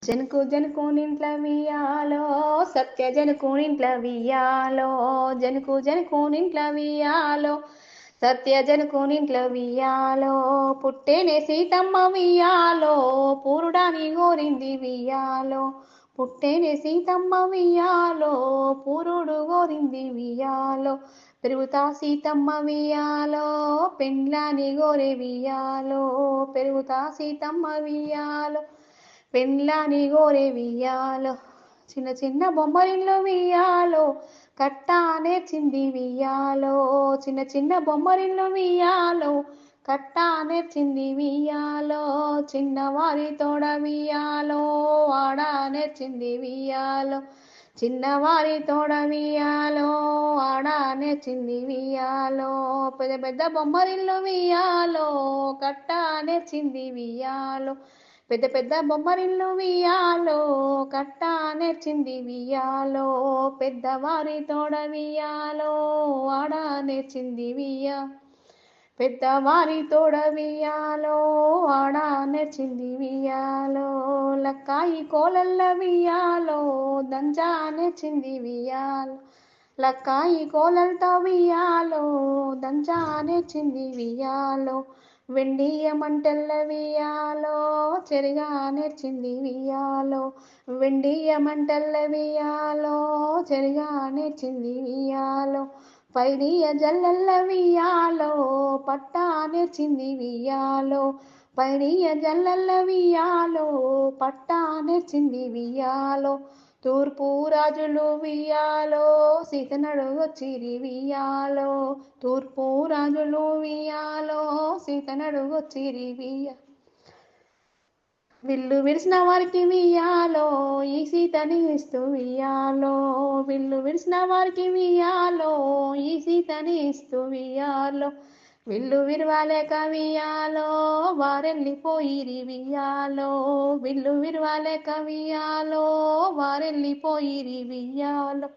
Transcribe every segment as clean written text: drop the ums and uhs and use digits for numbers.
జనకు జనకునింట్ల వియ్యాలో సత్య జనకునింట్ల వియ్యాలో జనకు జనకునింట్ల వియ్యాలో సత్య జనకునింట్ల వియ్యాలో పుట్టేనే సీతమ్మ వియ్యాలో పూరుడాని గోరింది వియ్యాలో పుట్టేనే సీతమ్మ వియ్యాలో పూరుడు గోరింది వియ్యాలో పెరుగుతా సీతమ్మ వియ్యాలో పెండ్లాని గోరే వియ్యాలో పెరుగుతా సీతమ్మ వియ్యాలో పెండ్లాని గోరే వియ్యాలో చిన్న చిన్న బొమ్మరిల్లు వియ్యాలో కట్టా నేర్చింది వియ్యాలో చిన్న చిన్న బొమ్మరిల్లు వియ్యాలో కట్టా నేర్చింది వియ్యాలో చిన్నవారి తోడ వియ్యాలో ఆడ నేర్చింది వియ్యాలో చిన్నవారి తోడ వియ్యాలో ఆడ నేర్చింది వియ్యాలో పెద్ద పెద్ద బొమ్మరిల్లు వియ్యాలో కట్టా నేర్చింది వియ్యాలో పెద్ద పెద్ద బొమ్మరిల్లు వియ్యాలో కట్టా నేర్చింది వియ్యాలో పెద్దవారి తోడ వియ్యాలో ఆడ నేర్చింది పెద్దవారి తోడ వియ్యాలో ఆడ నేర్చింది వియ్యాలో లక్కాయి కోలల్ల వియ్యాలో దంజా నేర్చింది వియ్యాలో లక్కాయి కోలల్తో వియ్యాలో దంజా నేర్చింది వియ్యాలో వెండియ మంటల్ల వియ్యాలో చెరిగా నేర్చింది వియ్యాలో వెండియ మంటల్ల వియ్యాలో చెరిగా నేర్చింది వియ్యాలో పైడియ జల్లల్ల వియ్యాలో పట్టా నేర్చింది వియ్యాలో పైడియ జల్లల్ల వియ్యాలో పట్టా నేర్చింది వియ్యాలో తూర్పు రాజులు వియ్యాలో సీతనడుగొచ్చిరి వియ్యాలో తూర్పు రాజులు వియ్యాలో సీతనడుగొచ్చిరి విల్లు విరిసిన వారికి వియ్యాలో ఈ సీతని ఇస్తూ వియ్యాలో విల్లు విరిసిన వారికి వియ్యాలో ఈ సీతని ఇస్తూ వియ్యాలో విల్లు విరవాలేక వియ్యాలో వారెళ్ళిపోయిరి వియ్యాలో విల్లు విరవాలేక వియ్యాలో వారెళ్ళిపోయిరి వియ్యాలో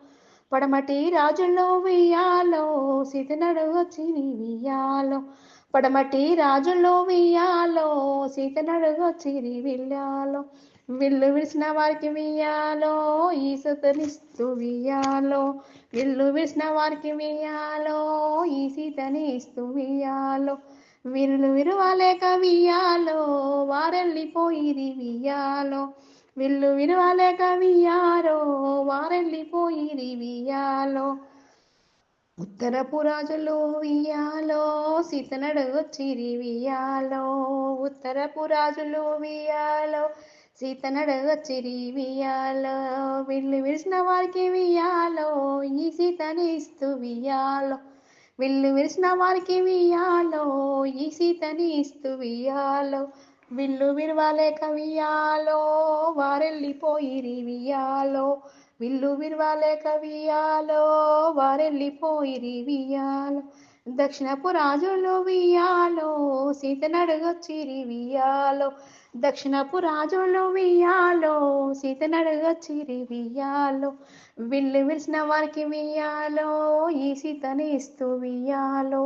పడమటి రాజుల్లో వియ్యాలో సీతనడుగొచ్చిరి వియ్యాలో పడమటి రాజుల్లో వియ్యాలో సీతనడుగొచ్చిరి వియ్యాలో విల్లు విరిసిన వారికి వియ్యాలో ఈ సీతనిస్తూ వియ్యాలో విల్లు విరిసిన వారికి వియ్యాలో ఈ సీతని ఇస్తూ వియ్యాలో విల్లు విరవాలేక వియ్యాలో వారెళ్ళిపోయిరి వియ్యాలో విల్లు విరవాలేక వియ్యాలో వారెళ్ళిపోయిరి వియ్యాలో ఉత్తరపు రాజులు వియ్యాలో సీతనడుగొచ్చిరి వియ్యాలో ఉత్తరపు రాజులు వియ్యాలో సీతనడుగొచ్చిరి వియ్యాలో విల్లు విరిసిన వారికి వియ్యాలో ఈ సీతని ఇస్తూ వియ్యాలో విల్లు విరిసిన వారికి వియ్యాలో ఈ సీతని ఇస్తూ వియ్యాలో విల్లు విరవాలేక వియ్యాలో వారెళ్ళిపోయిరి వియ్యాలో విల్లు విరవాలేక వియ్యాలో వారెళ్ళిపోయిరి వియ్యాలో దక్షిణపు రాజులు వియ్యాలో సీతనడుగొచ్చిరి వియ్యాలో దక్షిణపు రాజులు వియ్యాలో సీతనడుగొచ్చిరి వియ్యాలో విల్లు విరిసిన వారికి వియ్యాలో ఈ సీతని ఇస్తూ వియ్యాలో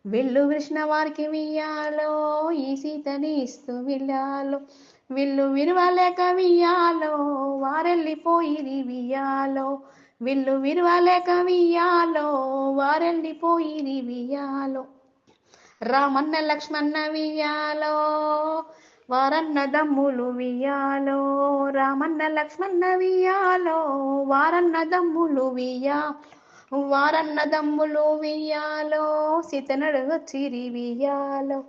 విల్లు విరిసిన వారికి వియ్యాలో ఈ సీతని ఇస్తూ వియ్యాలో విల్లు విరవాలేక వియ్యాలో వారెళ్ళిపోయిరి వియ్యాలో విల్లు విరవాలేక వియ్యాలో వారెళ్ళిపోయిరి వియ్యాలో రామన్న లక్ష్మణ వియ్యాలో వారన్న దమ్ములు వియ్యాలో రామన్న లక్ష్మణ వియ్యాలో వారన్న దమ్ములు వారన్న దమ్ములు వియ్యాలో సీతనడుగొచ్చిరి వియ్యాలో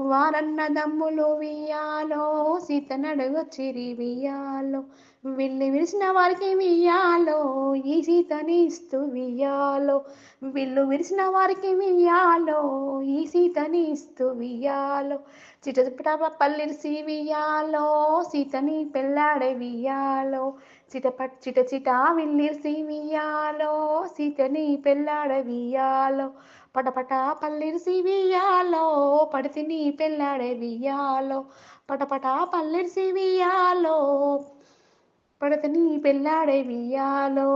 వారన్న దమ్ములు వియ్యాలో సీతనడుగొచ్చిరి వియ్యాలో విల్లు విరిసిన వారికి వియ్యాలో ఈ సీతని ఇస్తూ వియ్యాలో విల్లు విరిసిన వారికి వియ్యాలో ఈ సీతని ఇస్తూ వియ్యాలో చిటపట పల్లిరిసి వియ్యాలో సీతని పెళ్ళాడే వియ్యాలో చిట చిట విల్లిరిసి వియ్యాలో సీతని పెళ్ళాడ వియ్యాలో పటపట పల్లిరిసి వియ్యాలో పడితిని పెళ్ళాడే వియ్యాలో పటపట పల్లిరిసి వియ్యాలో పడతని పెళ్ళాడే వియ్యాలో